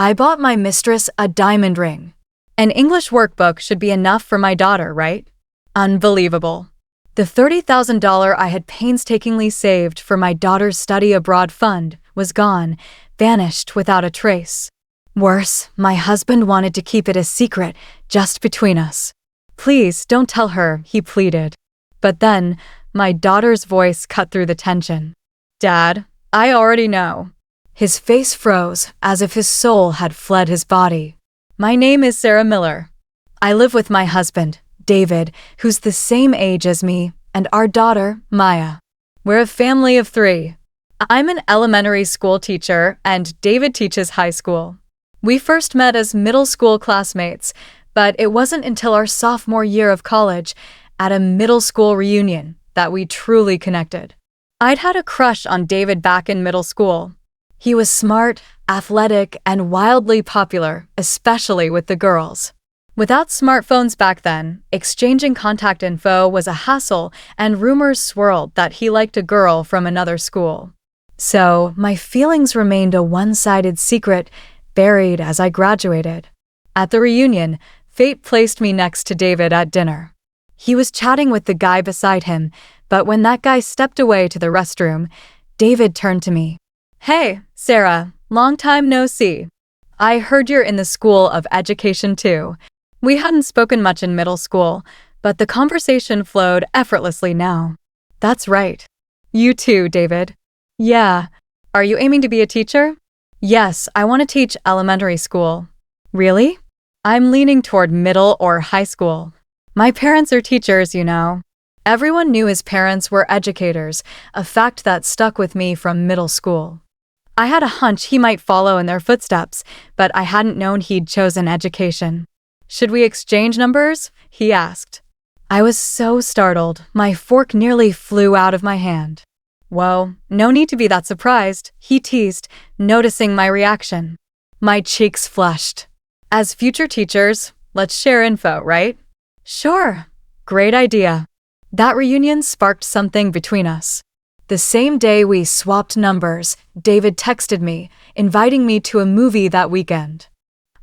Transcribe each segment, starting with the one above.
I bought my mistress a diamond ring. An English workbook should be enough for my daughter, right? Unbelievable. The $30,000 I had painstakingly saved for my daughter's study abroad fund was gone, vanished without a trace. Worse, my husband wanted to keep it a secret, just between us. Please, don't tell her, he pleaded. But then, my daughter's voice cut through the tension. Dad, I already know. His face froze, as if his soul had fled his body. My name is Sarah Miller. I live with my husband, David, who's the same age as me, and our daughter, Maya. We're a family of 3. I'm an elementary school teacher, and David teaches high school. We first met as middle school classmates, but it wasn't until our sophomore year of college, at a middle school reunion, that we truly connected. I'd had a crush on David back in middle school. He was smart, athletic, and wildly popular, especially with the girls. Without smartphones back then, exchanging contact info was a hassle, and rumors swirled that he liked a girl from another school. So, my feelings remained a one-sided secret, buried as I graduated. At the reunion, fate placed me next to David at dinner. He was chatting with the guy beside him, but when that guy stepped away to the restroom, David turned to me. Hey, Sarah, long time no see. I heard you're in the School of Education too. We hadn't spoken much in middle school, but the conversation flowed effortlessly now. That's right. You too, David. Yeah. Are you aiming to be a teacher? Yes, I want to teach elementary school. Really? I'm leaning toward middle or high school. My parents are teachers, you know. Everyone knew his parents were educators, a fact that stuck with me from middle school. I had a hunch he might follow in their footsteps, but I hadn't known he'd chosen education. Should we exchange numbers? He asked. I was so startled, my fork nearly flew out of my hand. Whoa, no need to be that surprised, he teased, noticing my reaction. My cheeks flushed. As future teachers, let's share info, right? Sure. Great idea. That reunion sparked something between us. The same day we swapped numbers, David texted me, inviting me to a movie that weekend.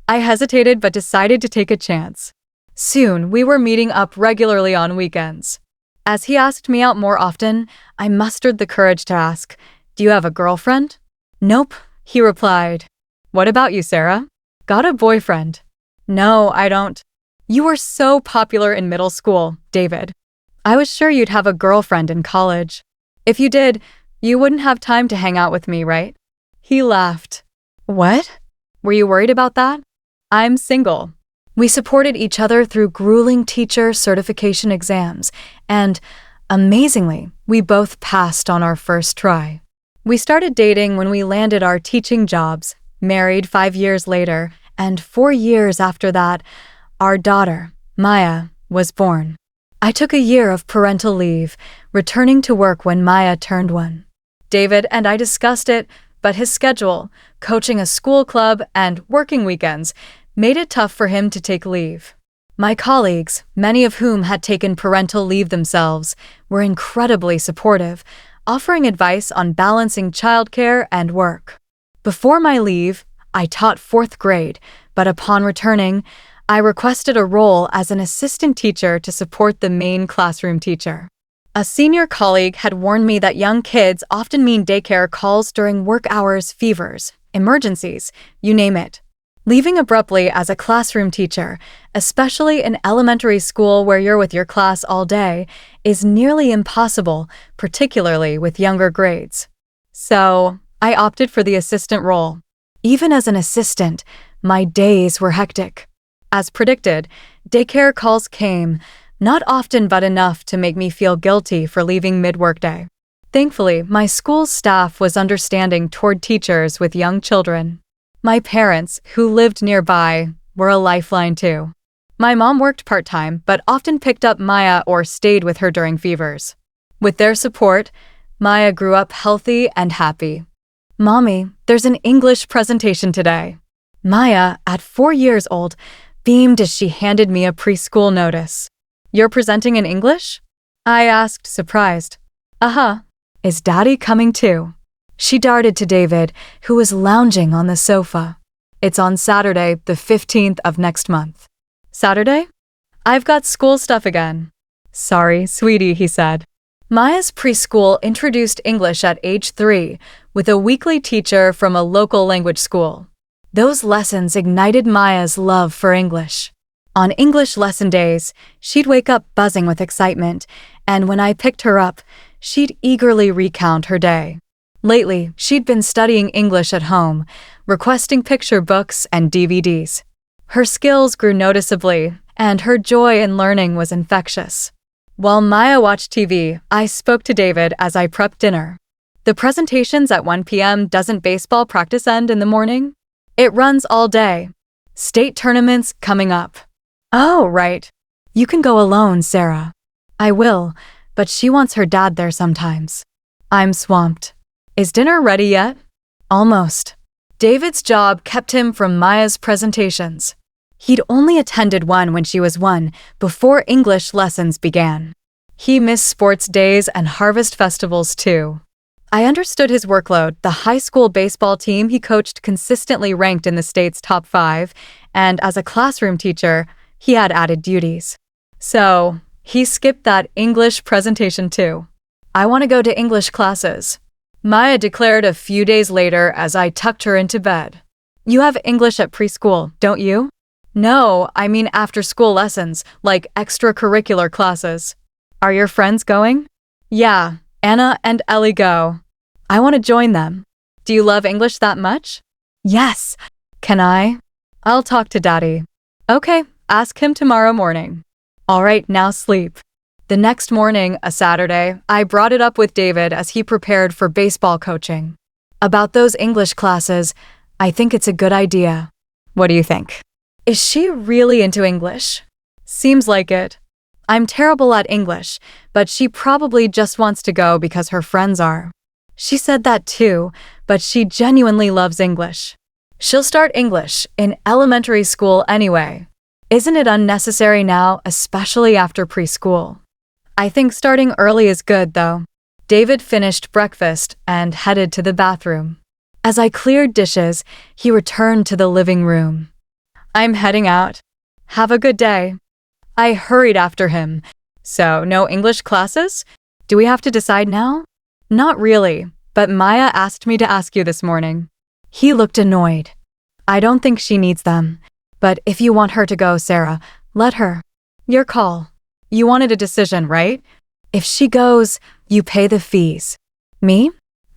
I hesitated but decided to take a chance. Soon, we were meeting up regularly on weekends. As he asked me out more often, I mustered the courage to ask, "Do you have a girlfriend?" "Nope," he replied. "What about you, Sarah? Got a boyfriend?" "No, I don't." "You were so popular in middle school, David. I was sure you'd have a girlfriend in college. If you did, you wouldn't have time to hang out with me, right?" He laughed. What? Were you worried about that? I'm single. We supported each other through grueling teacher certification exams, and, amazingly, we both passed on our first try. We started dating when we landed our teaching jobs, married 5 years later, and 4 years after that, our daughter, Maya, was born. I took a year of parental leave, returning to work when Maya turned 1. David and I discussed it, but his schedule, coaching a school club and working weekends, made it tough for him to take leave. My colleagues, many of whom had taken parental leave themselves, were incredibly supportive, offering advice on balancing childcare and work. Before my leave, I taught 4th grade, but upon returning, I requested a role as an assistant teacher to support the main classroom teacher. A senior colleague had warned me that young kids often mean daycare calls during work hours, fevers, emergencies, you name it. Leaving abruptly as a classroom teacher, especially in elementary school where you're with your class all day, is nearly impossible, particularly with younger grades. So, I opted for the assistant role. Even as an assistant, my days were hectic. As predicted, daycare calls came, not often but enough to make me feel guilty for leaving mid-workday. Thankfully, my school's staff was understanding toward teachers with young children. My parents, who lived nearby, were a lifeline too. My mom worked part-time but often picked up Maya or stayed with her during fevers. With their support, Maya grew up healthy and happy. "Mommy, there's an English presentation today." Maya, at 4 years old, beamed as she handed me a preschool notice. "You're presenting in English?" I asked, surprised. "Uh-huh. Is Daddy coming too?" She darted to David, who was lounging on the sofa. It's on Saturday, the 15th of next month. Saturday? I've got school stuff again. Sorry, sweetie, he said. Maya's preschool introduced English at age 3 with a weekly teacher from a local language school. Those lessons ignited Maya's love for English. On English lesson days, she'd wake up buzzing with excitement, and when I picked her up, she'd eagerly recount her day. Lately, she'd been studying English at home, requesting picture books and DVDs. Her skills grew noticeably, and her joy in learning was infectious. While Maya watched TV, I spoke to David as I prepped dinner. The presentations at 1 p.m. Doesn't baseball practice end in the morning? It runs all day. State tournaments coming up. Oh, right. You can go alone, Sarah. I will, but she wants her dad there sometimes. I'm swamped. Is dinner ready yet? Almost. David's job kept him from Maya's presentations. He'd only attended one when she was 1, before English lessons began. He missed sports days and harvest festivals too. I understood his workload. The high school baseball team he coached consistently ranked in the state's top 5, and as a classroom teacher, he had added duties. So, he skipped that English presentation too. I want to go to English classes, Maya declared a few days later as I tucked her into bed. You have English at preschool, don't you? No, I mean after-school lessons, like extracurricular classes. Are your friends going? Yeah, Anna and Ellie go. I want to join them. Do you love English that much? Yes. Can I? I'll talk to Daddy. Okay, ask him tomorrow morning. All right, now sleep. The next morning, a Saturday, I brought it up with David as he prepared for baseball coaching. About those English classes, I think it's a good idea. What do you think? Is she really into English? Seems like it. I'm terrible at English, but she probably just wants to go because her friends are. She said that too, but she genuinely loves English. She'll start English in elementary school anyway. Isn't it unnecessary now, especially after preschool? I think starting early is good, though. David finished breakfast and headed to the bathroom. As I cleared dishes, he returned to the living room. I'm heading out. Have a good day. I hurried after him. So, no English classes? Do we have to decide now? Not really, but Maya asked me to ask you this morning. He looked annoyed. I don't think she needs them. But if you want her to go, Sarah, let her. Your call. You wanted a decision, right? If she goes, you pay the fees. Me?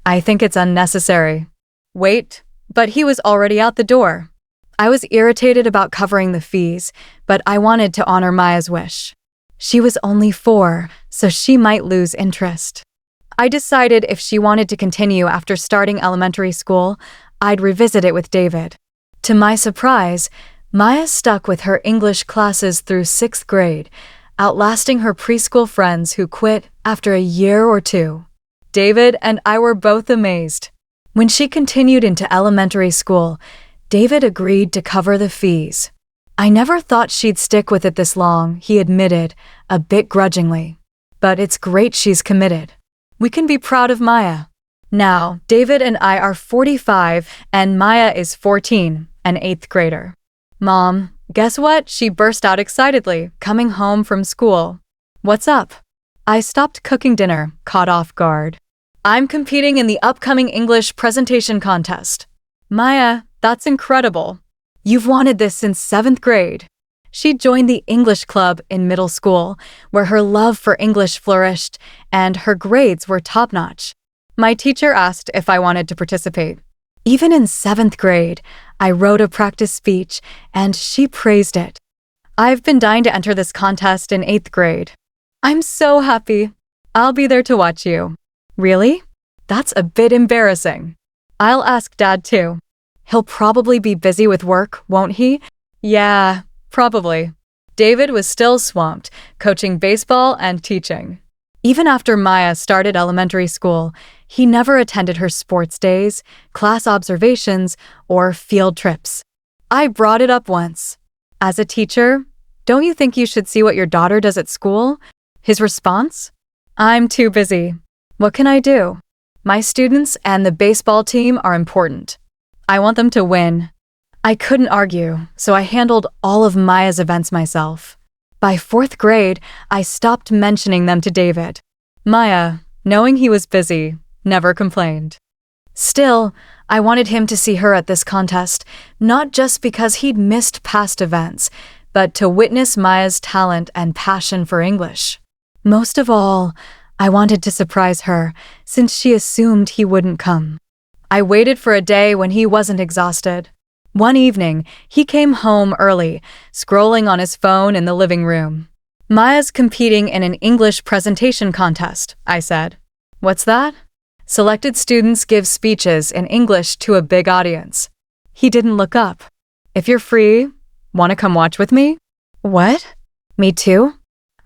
I think it's unnecessary. Wait, but he was already out the door. I was irritated about covering the fees, but I wanted to honor Maya's wish. She was only 4, so she might lose interest. I decided if she wanted to continue after starting elementary school, I'd revisit it with David. To my surprise, Maya stuck with her English classes through 6th grade, outlasting her preschool friends who quit after a year or 2. David and I were both amazed. When she continued into elementary school, David agreed to cover the fees. I never thought she'd stick with it this long, he admitted, a bit grudgingly. But it's great she's committed. We can be proud of Maya. Now, David and I are 45 and Maya is 14, an 8th grader. Mom, guess what? She burst out excitedly, coming home from school. What's up? I stopped cooking dinner, caught off guard. I'm competing in the upcoming English presentation contest. Maya, that's incredible. You've wanted this since 7th grade. She joined the English club in middle school, where her love for English flourished and her grades were top-notch. My teacher asked if I wanted to participate. Even in 7th grade, I wrote a practice speech, and she praised it. I've been dying to enter this contest in 8th grade. I'm so happy. I'll be there to watch you. Really? That's a bit embarrassing. I'll ask Dad too. He'll probably be busy with work, won't he? Yeah, probably. David was still swamped, coaching baseball and teaching. Even after Maya started elementary school, he never attended her sports days, class observations, or field trips. I brought it up once. As a teacher, don't you think you should see what your daughter does at school? His response? I'm too busy. What can I do? My students and the baseball team are important. I want them to win. I couldn't argue, so I handled all of Maya's events myself. By 4th grade, I stopped mentioning them to David. Maya, knowing he was busy, never complained. Still, I wanted him to see her at this contest, not just because he'd missed past events, but to witness Maya's talent and passion for English. Most of all, I wanted to surprise her, since she assumed he wouldn't come. I waited for a day when he wasn't exhausted. One evening, he came home early, scrolling on his phone in the living room. Maya's competing in an English presentation contest, I said. What's that? Selected students give speeches in English to a big audience. He didn't look up. If you're free, want to come watch with me? What? Me too?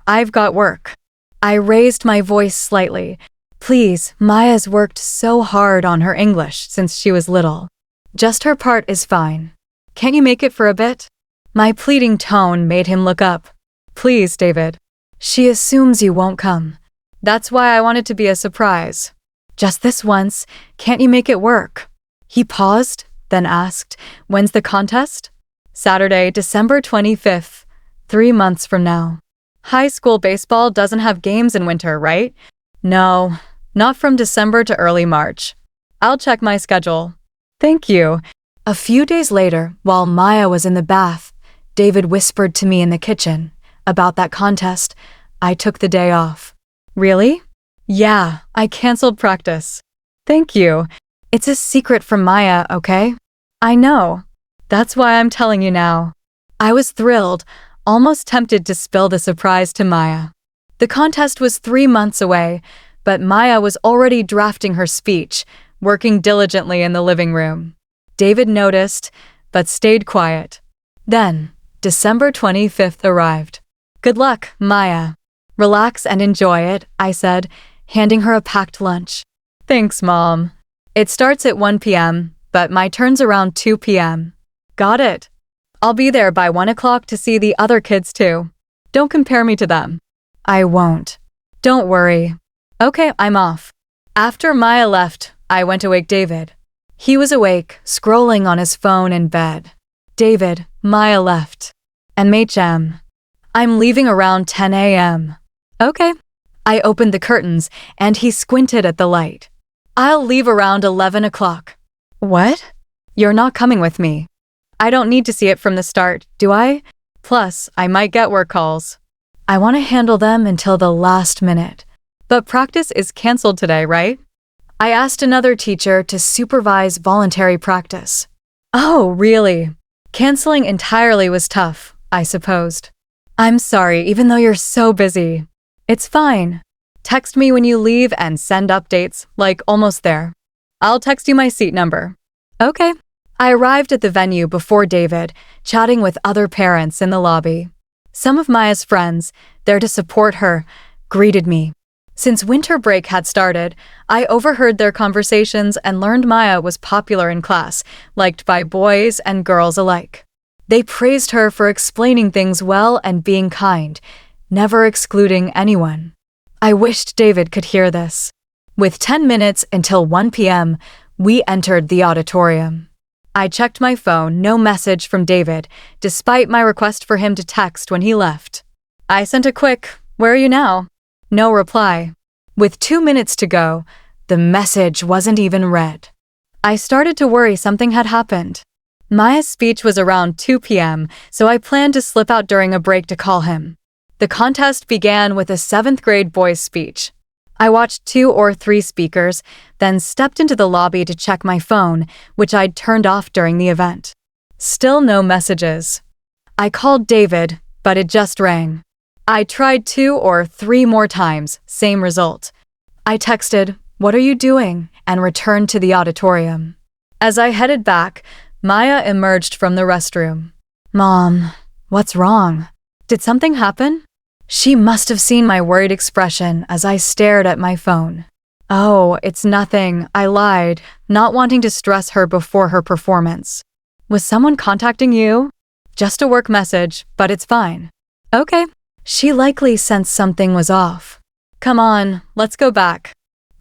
I've got work. I raised my voice slightly. Please, Maya's worked so hard on her English since she was little. Just her part is fine. Can't you make it for a bit? My pleading tone made him look up. Please, David. She assumes you won't come. That's why I want it to be a surprise. Just this once, can't you make it work? He paused, then asked, when's the contest? Saturday, December 25th, 3 months from now. High school baseball doesn't have games in winter, right? No, not from December to early March. I'll check my schedule. Thank you. A few days later, while Maya was in the bath, David whispered to me in the kitchen about that contest. I took the day off. Really? Yeah, I canceled practice. Thank you. It's a secret from Maya, okay? I know. That's why I'm telling you now. I was thrilled, almost tempted to spill the surprise to Maya. The contest was 3 months away, but Maya was already drafting her speech, working diligently in the living room. David noticed, but stayed quiet. Then, December 25th arrived. Good luck, Maya. Relax and enjoy it, I said, handing her a packed lunch. Thanks, Mom. It starts at 1 p.m., but my turn's around 2 p.m. Got it. I'll be there by 1 o'clock to see the other kids too. Don't compare me to them. I won't. Don't worry. Okay, I'm off. After Maya left, I went to wake David. He was awake, scrolling on his phone in bed. David, Maya left. MHM. I'm leaving around 10 a.m. Okay. I opened the curtains, and he squinted at the light. I'll leave around 11 o'clock. What? You're not coming with me. I don't need to see it from the start, do I? Plus, I might get work calls. I want to handle them until the last minute. But practice is canceled today, right? I asked another teacher to supervise voluntary practice. Oh, really? Canceling entirely was tough, I supposed. I'm sorry, even though you're so busy. It's fine. Text me when you leave and send updates, like almost there. I'll text you my seat number. Okay. I arrived at the venue before David, chatting with other parents in the lobby. Some of Maya's friends, there to support her, greeted me. Since winter break had started, I overheard their conversations and learned Maya was popular in class, liked by boys and girls alike. They praised her for explaining things well and being kind, never excluding anyone. I wished David could hear this. With 10 minutes until 1 p.m., we entered the auditorium. I checked my phone, no message from David, despite my request for him to text when he left. I sent a quick, "Where are you now?" No reply. With 2 minutes to go, the message wasn't even read. I started to worry something had happened. Maya's speech was around 2 p.m., so I planned to slip out during a break to call him. The contest began with a 7th grade boy's speech. I watched 2 or 3 speakers, then stepped into the lobby to check my phone, which I'd turned off during the event. Still no messages. I called David, but it just rang. I tried 2 or 3 more times, same result. I texted, "What are you doing?" and returned to the auditorium. As I headed back, Maya emerged from the restroom. Mom, what's wrong? Did something happen? She must have seen my worried expression as I stared at my phone. Oh, it's nothing. I lied, not wanting to stress her before her performance. Was someone contacting you? Just a work message, but it's fine. Okay. She likely sensed something was off. Come on, let's go back.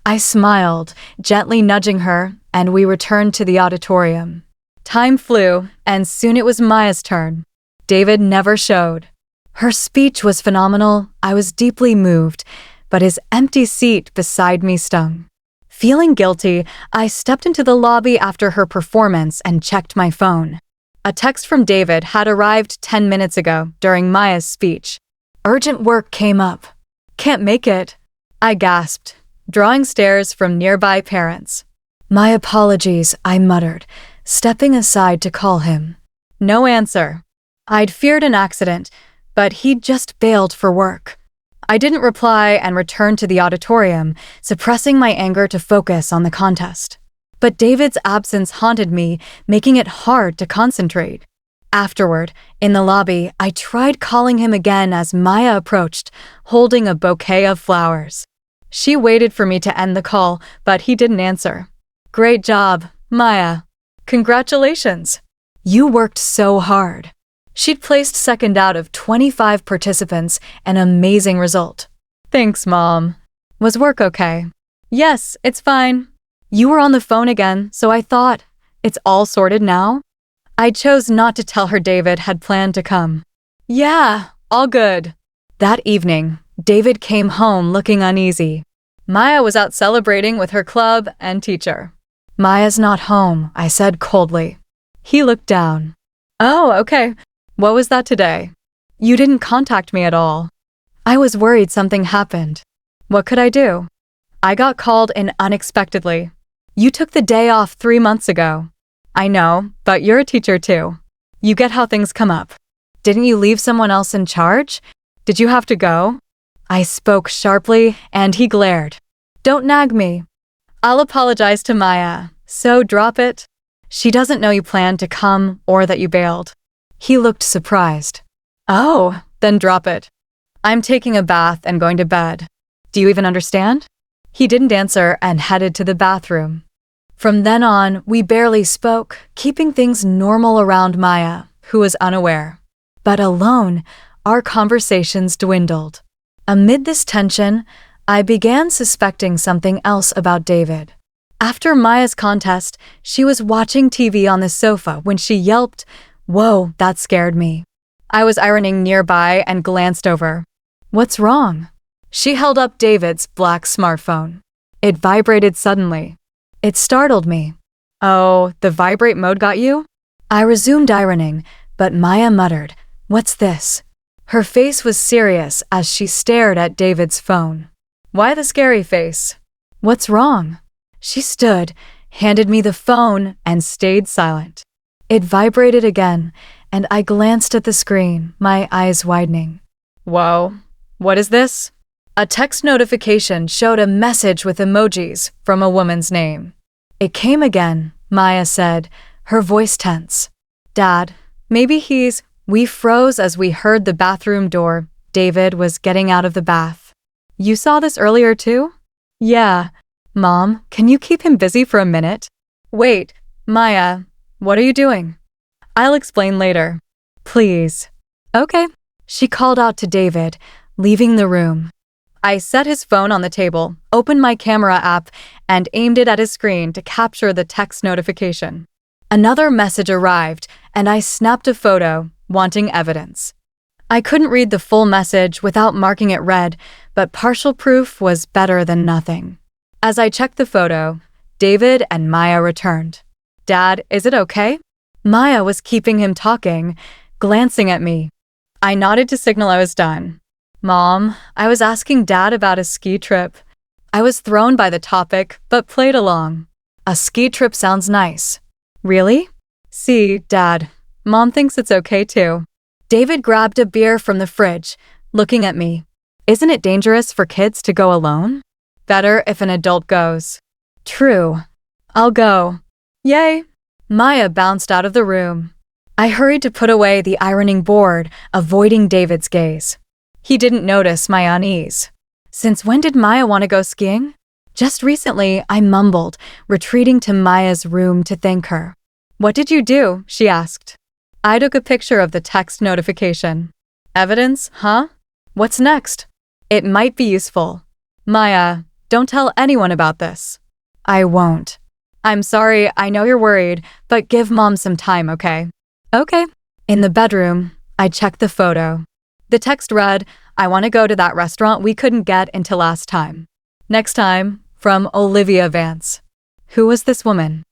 I smiled, gently nudging her, and we returned to the auditorium. Time flew, and soon it was Maya's turn. David never showed. Her speech was phenomenal. I was deeply moved, but his empty seat beside me stung. Feeling guilty, I stepped into the lobby after her performance and checked my phone. A text from David had arrived 10 minutes ago during Maya's speech. Urgent work came up. Can't make it, I gasped, drawing stares from nearby parents. My apologies, I muttered, stepping aside to call him. No answer. I'd feared an accident, but he'd just bailed for work. I didn't reply and returned to the auditorium, suppressing my anger to focus on the contest. But David's absence haunted me, making it hard to concentrate. Afterward, in the lobby, I tried calling him again as Maya approached, holding a bouquet of flowers. She waited for me to end the call, but he didn't answer. Great job, Maya. Congratulations. You worked so hard. She'd placed second out of 25 participants, an amazing result. Thanks, Mom. Was work okay? Yes, it's fine. You were on the phone again, so I thought, it's all sorted now? I chose not to tell her David had planned to come. Yeah, all good. That evening, David came home looking uneasy. Maya was out celebrating with her club and teacher. Maya's not home, I said coldly. He looked down. Oh, okay. What was that today? You didn't contact me at all. I was worried something happened. What could I do? I got called in unexpectedly. You took the day off 3 months ago. I know, but you're a teacher too. You get how things come up. Didn't you leave someone else in charge? Did you have to go? I spoke sharply, and he glared. Don't nag me. I'll apologize to Maya, so drop it. She doesn't know you planned to come or that you bailed. He looked surprised. Oh, then drop it. I'm taking a bath and going to bed. Do you even understand? He didn't answer and headed to the bathroom. From then on, we barely spoke, keeping things normal around Maya, who was unaware. But alone, our conversations dwindled. Amid this tension, I began suspecting something else about David. After Maya's contest, she was watching TV on the sofa when she yelped, "Whoa, that scared me." I was ironing nearby and glanced over. What's wrong? She held up David's black smartphone. It vibrated suddenly. It startled me. Oh, the vibrate mode got you? I resumed ironing, but Maya muttered, "What's this?" Her face was serious as she stared at David's phone. Why the scary face? What's wrong? She stood, handed me the phone, and stayed silent. It vibrated again, and I glanced at the screen, my eyes widening. Whoa, what is this? A text notification showed a message with emojis from a woman's name. It came again, Maya said, her voice tense. Dad, maybe he's... We froze as we heard the bathroom door. David was getting out of the bath. You saw this earlier too? Yeah. Mom, can you keep him busy for a minute? Wait, Maya, what are you doing? I'll explain later. Please. Okay. She called out to David, leaving the room. I set his phone on the table, opened my camera app, and aimed it at his screen to capture the text notification. Another message arrived, and I snapped a photo, wanting evidence. I couldn't read the full message without marking it read, but partial proof was better than nothing. As I checked the photo, David and Maya returned. Dad, is it okay? Maya was keeping him talking, glancing at me. I nodded to signal I was done. Mom, I was asking Dad about a ski trip. I was thrown by the topic, but played along. A ski trip sounds nice. Really? See, Dad. Mom thinks it's okay too. David grabbed a beer from the fridge, looking at me. Isn't it dangerous for kids to go alone? Better if an adult goes. True. I'll go. Yay. Maya bounced out of the room. I hurried to put away the ironing board, avoiding David's gaze. He didn't notice my unease. Since when did Maya want to go skiing? Just recently, I mumbled, retreating to Maya's room to thank her. What did you do? She asked. I took a picture of the text notification. Evidence, huh? What's next? It might be useful. Maya, don't tell anyone about this. I won't. I'm sorry, I know you're worried, but give mom some time, okay? Okay. In the bedroom, I checked the photo. The text read, I want to go to that restaurant we couldn't get until last time. Next time, from Olivia Vance. Who was this woman?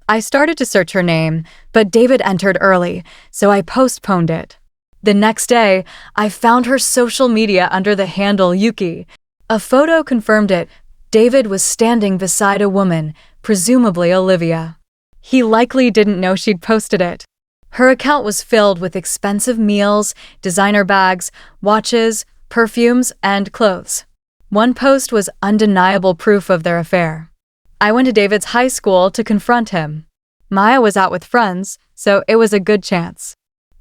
I started to search her name, but David entered early, so I postponed it. The next day, I found her social media under the handle Yuki. A photo confirmed it. David was standing beside a woman, presumably Olivia. He likely didn't know she'd posted it. Her account was filled with expensive meals, designer bags, watches, perfumes, and clothes. One post was undeniable proof of their affair. I went to David's high school to confront him. Maya was out with friends, so it was a good chance.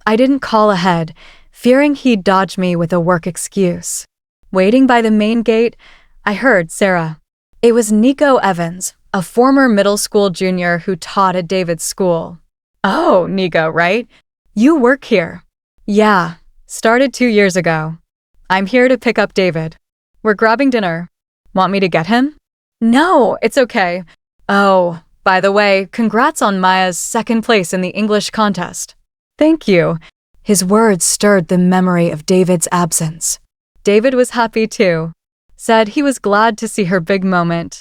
I didn't call ahead, fearing he'd dodge me with a work excuse. Waiting by the main gate, I heard Sarah. It was Nico Evans, a former middle school junior who taught at David's school. Oh, Nico, right? You work here. Yeah, started 2 years ago. I'm here to pick up David. We're grabbing dinner. Want me to get him? No, it's okay. Oh, by the way, congrats on Maya's second place in the English contest. Thank you. His words stirred the memory of David's absence. David was happy too. Said he was glad to see her big moment.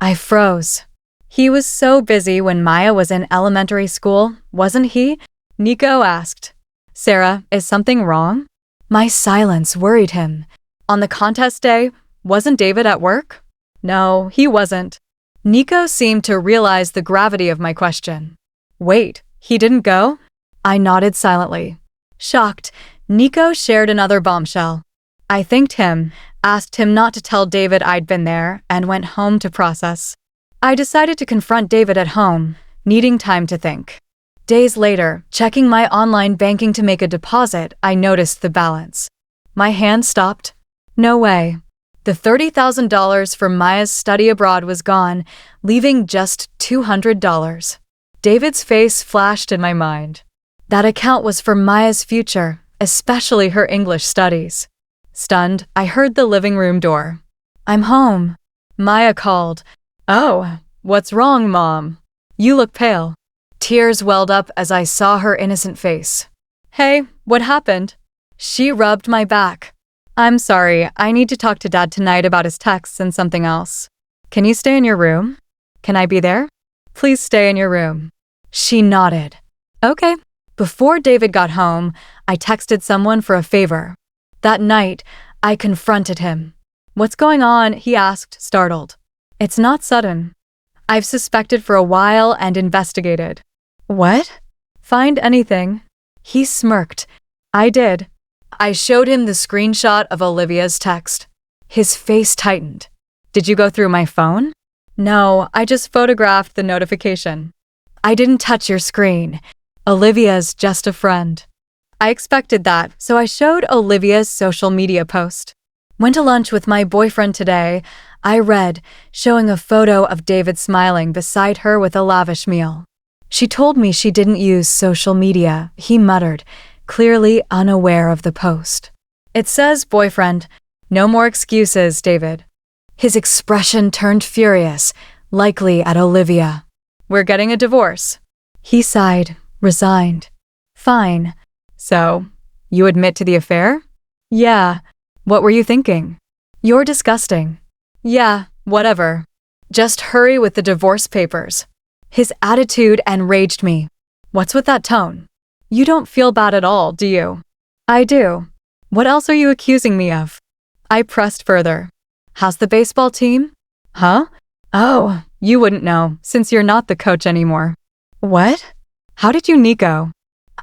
I froze. He was so busy when Maya was in elementary school, wasn't he? Nico asked. Sarah, is something wrong? My silence worried him. On the contest day, wasn't David at work? No, he wasn't. Nico seemed to realize the gravity of my question. Wait, he didn't go? I nodded silently. Shocked, Nico shared another bombshell. I thanked him, asked him not to tell David I'd been there, and went home to process. I decided to confront David at home, needing time to think. Days later, checking my online banking to make a deposit, I noticed the balance. My hand stopped. No way. The $30,000 for Maya's study abroad was gone, leaving just $200. David's face flashed in my mind. That account was for Maya's future, especially her English studies. Stunned, I heard the living room door. I'm home. Maya called. Oh, what's wrong, Mom? You look pale. Tears welled up as I saw her innocent face. Hey, what happened? She rubbed my back. I'm sorry, I need to talk to Dad tonight about his texts and something else. Can you stay in your room? Can I be there? Please stay in your room. She nodded. Okay. Before David got home, I texted someone for a favor. That night, I confronted him. What's going on? He asked, startled. It's not sudden. I've suspected for a while and investigated. What? Find anything? He smirked. I did. I showed him the screenshot of Olivia's text. His face tightened. Did you go through my phone? No, I just photographed the notification. I didn't touch your screen. Olivia's just a friend. I expected that, so I showed Olivia's social media post. Went to lunch with my boyfriend today. I read, showing a photo of David smiling beside her with a lavish meal. She told me she didn't use social media, he muttered, clearly unaware of the post. It says boyfriend. No more excuses, David. His expression turned furious, likely at Olivia. We're getting a divorce. He sighed, resigned. Fine. So, you admit to the affair? Yeah. What were you thinking? You're disgusting. Yeah, whatever. Just hurry with the divorce papers. His attitude enraged me. What's with that tone? You don't feel bad at all, do you? I do. What else are you accusing me of? I pressed further. How's the baseball team? Huh? Oh, you wouldn't know, since you're not the coach anymore. What? How did you Nico?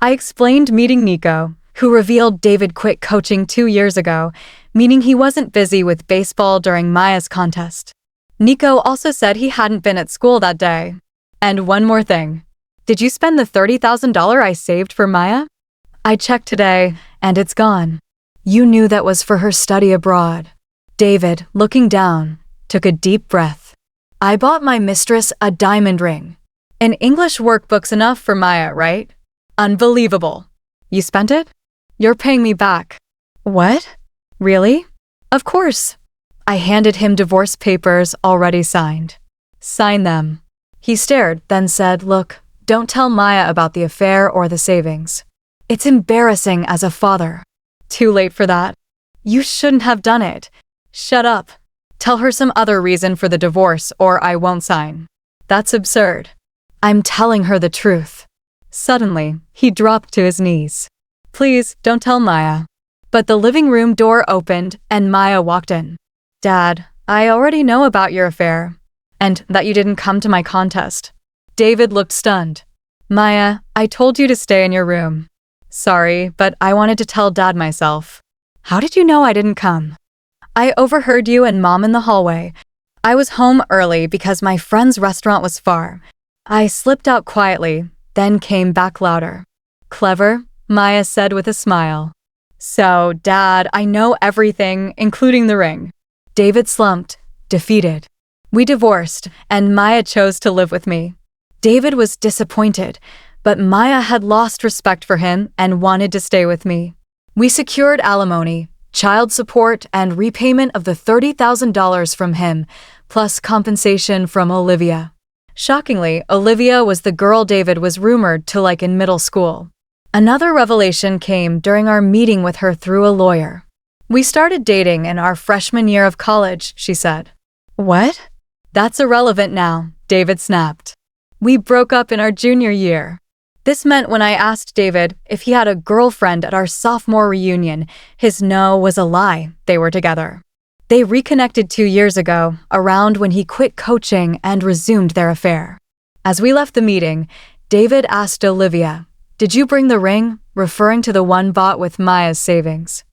I explained meeting Nico, who revealed David quit coaching 2 years ago, meaning he wasn't busy with baseball during Maya's contest. Nico also said he hadn't been at school that day. And one more thing. Did you spend the $30,000 I saved for Maya? I checked today, and it's gone. You knew that was for her study abroad. David, looking down, took a deep breath. I bought my mistress a diamond ring. An English workbook's enough for Maya, right? Unbelievable. You spent it? You're paying me back. What? Really? Of course. I handed him divorce papers already signed. Sign them. He stared, then said, "Look, don't tell Maya about the affair or the savings. It's embarrassing as a father." Too late for that. You shouldn't have done it. Shut up. Tell her some other reason for the divorce or I won't sign. That's absurd. I'm telling her the truth. Suddenly, he dropped to his knees. Please, don't tell Maya. But the living room door opened and Maya walked in. Dad, I already know about your affair. And that you didn't come to my contest. David looked stunned. Maya, I told you to stay in your room. Sorry, but I wanted to tell Dad myself. How did you know I didn't come? I overheard you and Mom in the hallway. I was home early because my friend's restaurant was far. I slipped out quietly, then came back louder. Clever, Maya said with a smile. So, Dad, I know everything, including the ring. David slumped, defeated. We divorced, and Maya chose to live with me. David was disappointed, but Maya had lost respect for him and wanted to stay with me. We secured alimony, child support, and repayment of the $30,000 from him, plus compensation from Olivia. Shockingly, Olivia was the girl David was rumored to like in middle school. Another revelation came during our meeting with her through a lawyer. We started dating in our freshman year of college, she said. What? That's irrelevant now, David snapped. We broke up in our junior year. This meant when I asked David if he had a girlfriend at our sophomore reunion, his no was a lie. They were together. They reconnected 2 years ago, around when he quit coaching and resumed their affair. As we left the meeting, David asked Olivia, "Did you bring the ring?" referring to the one bought with Maya's savings.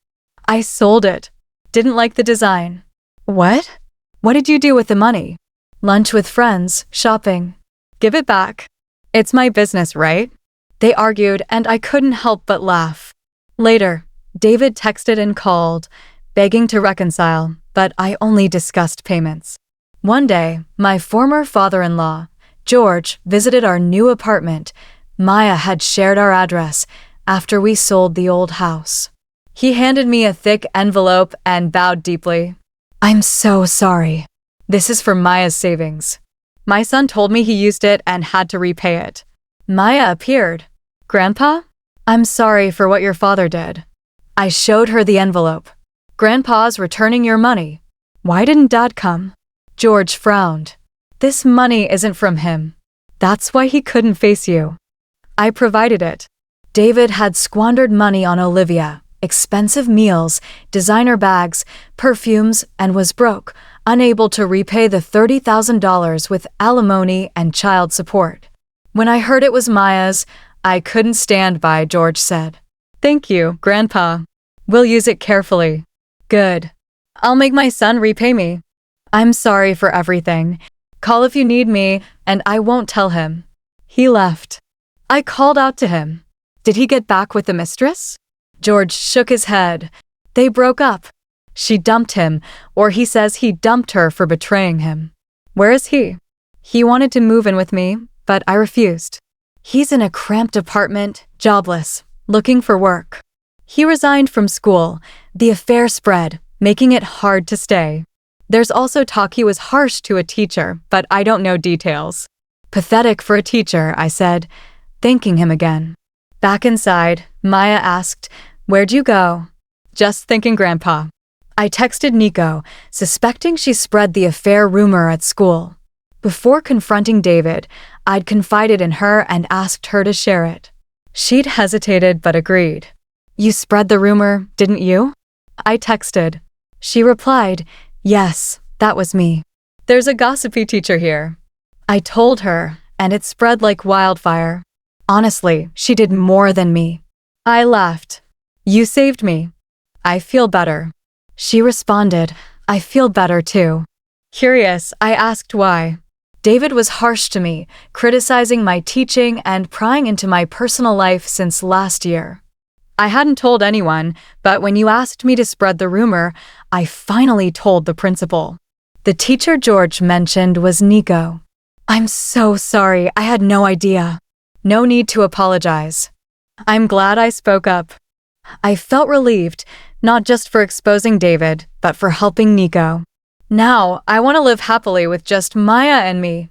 I sold it. Didn't like the design. What? What did you do with the money? Lunch with friends, shopping. Give it back. It's my business, right? They argued, and I couldn't help but laugh. Later, David texted and called, begging to reconcile, but I only discussed payments. One day, my former father-in-law, George, visited our new apartment. Maya had shared our address after we sold the old house. He handed me a thick envelope and bowed deeply. I'm so sorry. This is for Maya's savings. My son told me he used it and had to repay it. Maya appeared. Grandpa? I'm sorry for what your father did. I showed her the envelope. Grandpa's returning your money. Why didn't Dad come? George frowned. This money isn't from him. That's why he couldn't face you. I provided it. David had squandered money on Olivia, expensive meals, designer bags, perfumes, and was broke, unable to repay the $30,000 with alimony and child support. When I heard it was Maya's, I couldn't stand by, George said. Thank you, Grandpa. We'll use it carefully. Good. I'll make my son repay me. I'm sorry for everything. Call if you need me, and I won't tell him. He left. I called out to him. Did he get back with the mistress? George shook his head. They broke up. She dumped him, or he says he dumped her for betraying him. Where is he? He wanted to move in with me, but I refused. He's in a cramped apartment, jobless, looking for work. He resigned from school. The affair spread, making it hard to stay. There's also talk he was harsh to a teacher, but I don't know details. Pathetic for a teacher, I said, thanking him again. Back inside, Maya asked, Where'd you go? Just thinking Grandpa. I texted Nico, suspecting she spread the affair rumor at school. Before confronting David, I'd confided in her and asked her to share it. She'd hesitated but agreed. You spread the rumor, didn't you? I texted. She replied, Yes, that was me. There's a gossipy teacher here. I told her, and it spread like wildfire. Honestly, she did more than me. I laughed. You saved me. I feel better. She responded, I feel better too. Curious, I asked why. David was harsh to me, criticizing my teaching and prying into my personal life since last year. I hadn't told anyone, but when you asked me to spread the rumor, I finally told the principal. The teacher George mentioned was Nico. I'm so sorry, I had no idea. No need to apologize. I'm glad I spoke up. I felt relieved, not just for exposing David, but for helping Nico. Now, I want to live happily with just Maya and me,